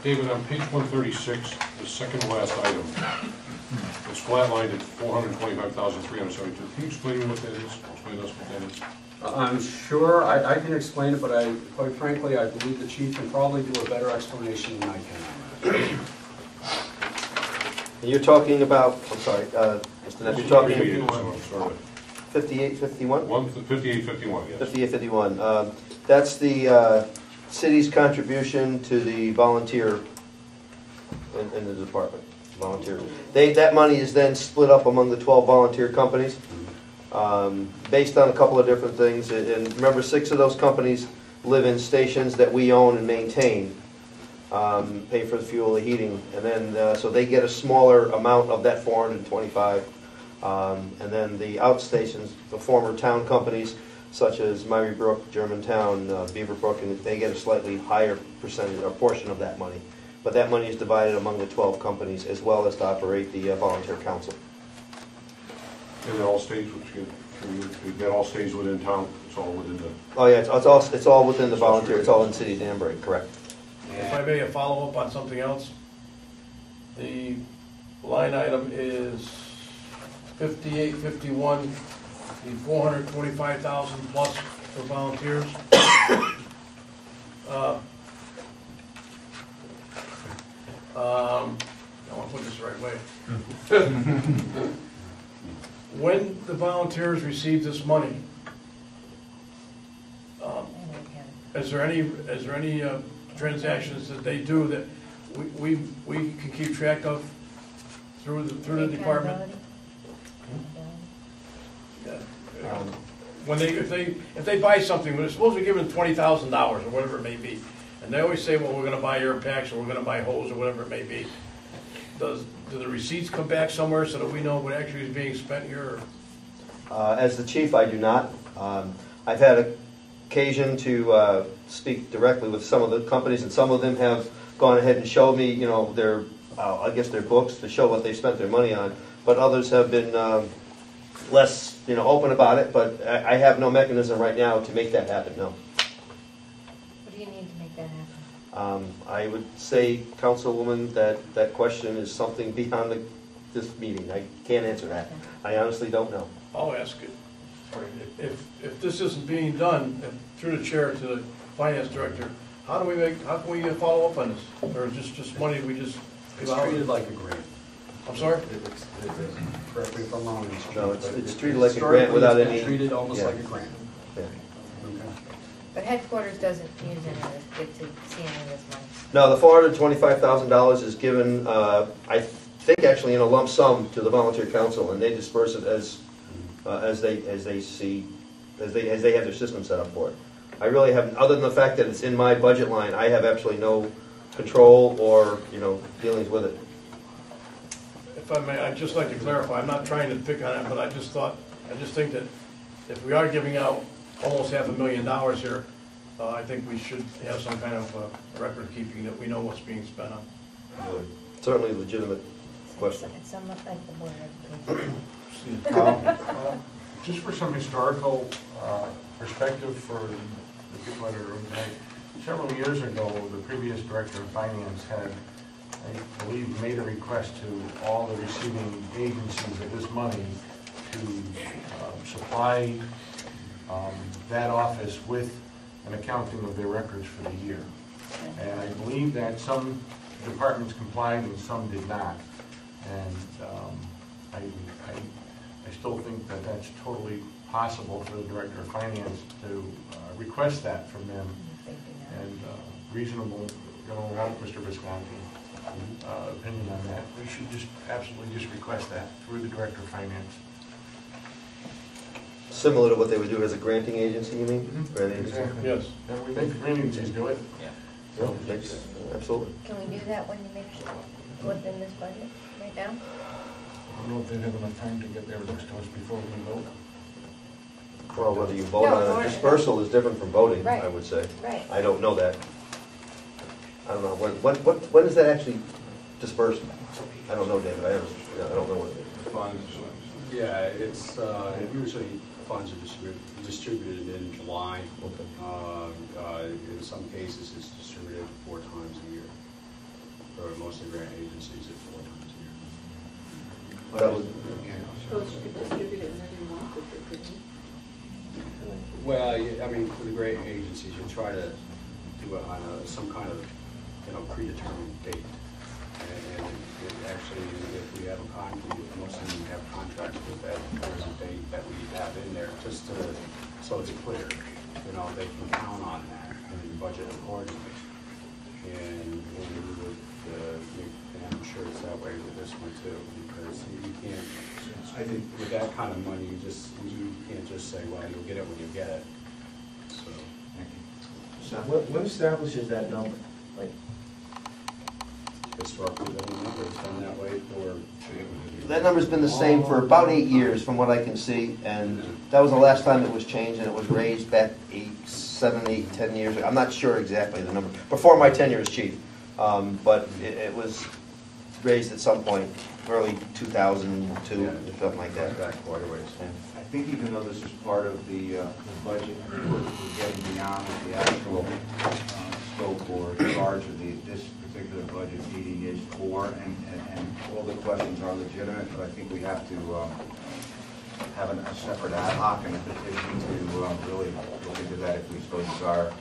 David, on page 136, the second to last item, it's flatlined at 425,372. Can you explain what that is? Explain to us what that is. I'm sure I can explain it, but quite frankly, I believe the chief can probably do a better explanation than I can on that. And you're talking about, I'm sorry, Mr. Neff, you're talking 5851? 5851, yes. 5851. That's the city's contribution to the volunteer in the department. Volunteers. That money is then split up among the 12 volunteer companies based on a couple of different things. And remember, 6 of those companies live in stations that we own and maintain, pay for the fuel, the heating, and then so they get a smaller amount of that 425. And then the outstations, the former town companies, such as Myrie Brook, Germantown, Beaverbrook, and they get a slightly higher percentage or portion of that money. But that money is divided among the 12 companies as well as to operate the volunteer council. And it all stays, that all stays within town? It's all within the... Oh yeah, it's all within the volunteer. It's all in City of Danbury, correct. If I may follow up on something else, the line item is 5851, the 425,000 plus for volunteers. I want to put this the right way. When the volunteers receive this money, is there any transactions that they do that we can keep track of through the department? When if they buy something, when they're supposed to be given $20,000 or whatever it may be, and they always say, well, we're going to buy air packs or we're going to buy hose or whatever it may be, do the receipts come back somewhere so that we know what actually is being spent here? As the chief, I do not. I've had occasion to speak directly with some of the companies, and some of them have gone ahead and showed me, their, I guess their books to show what they spent their money on. But others have been less, open about it. But I have no mechanism right now to make that happen. No. What do you need to make that happen? I would say, Councilwoman, that question is something beyond this meeting. I can't answer that. I honestly don't know. I'll ask it. If this isn't being done through the chair to the finance director, how can we follow up on this? Or is this just money we just It's treated like a grant. I'm sorry? Correct me if I'm wrong. No, it's treated like a grant without any... It's treated almost like a grant. Yeah. Okay. But headquarters doesn't use any of this, get to see any of this money. No, the $425,000 is given, I think, actually in a lump sum to the volunteer council, and they disperse it as they have their system set up for it. I really haven't, other than the fact that it's in my budget line, I have absolutely no control or dealings with it. If I may, I'd just like to clarify, I'm not trying to pick on it, but I just think that if we are giving out almost $500,000 here, I think we should have some kind of record keeping that we know what's being spent on. Certainly a legitimate question. It's somewhat like the Board of Education. Just for some historical perspective for the people that are room tonight, several years ago, the previous director of finance had, I believe, made a request to all the receiving agencies of this money to supply that office with an accounting of their records for the year. And I believe that some departments complied and some did not. And I still think that that's totally possible for the director of finance to request that from them. And reasonable, along with Mr. Visconti's opinion on that, we should just absolutely just request that through the director of finance. Similar to what they would do as a granting agency, you mean? Mm-hmm. Grant agency? Exactly. Yes. And we think grant agencies do it. Yeah. No, absolutely. Can we do that when you make sure within this budget right now? I don't know if they'd have enough time to get their list to us before we vote. Well, whether you vote on it, dispersal is different from voting, right. I would say. Right. I don't know that. I don't know. When is that actually dispersed? I don't know, David. I don't know what it is. Funds. Yeah, it's usually funds are distributed in July. Okay. In some cases, it's distributed 4 times a year. for most of the grant agencies at 4 times a year. That was, Suppose you could distribute it whenever you want, couldn't you? Well, I mean, for the grant agencies, you try to do it on some kind of, predetermined date. And it actually, if we have a contract, most of them have contracts with that, there's a date that we have in there, just to, so it's clear. They can count on that and budget accordingly. And I'm sure it's that way with this one too, because you can't, I think with that kind of money, you can't just say, well, you'll get it when you get it. So, so, What establishes that number? Like, historically, that number has been that way for. that number's been the same for about 8 years, from what I can see, and that was the last time it was changed, and it was raised back 7, 8, 10 years ago. I'm not sure exactly the number, before my tenure as chief, but it was raised at some point, early 2002, or something like that. Back quite a ways. I think even though this is part of the budget, we're getting beyond what the actual scope or charge of this particular budget meeting is for, and all the questions are legitimate, but I think we have to have a separate ad hoc and a petition to really look into that if we so desire.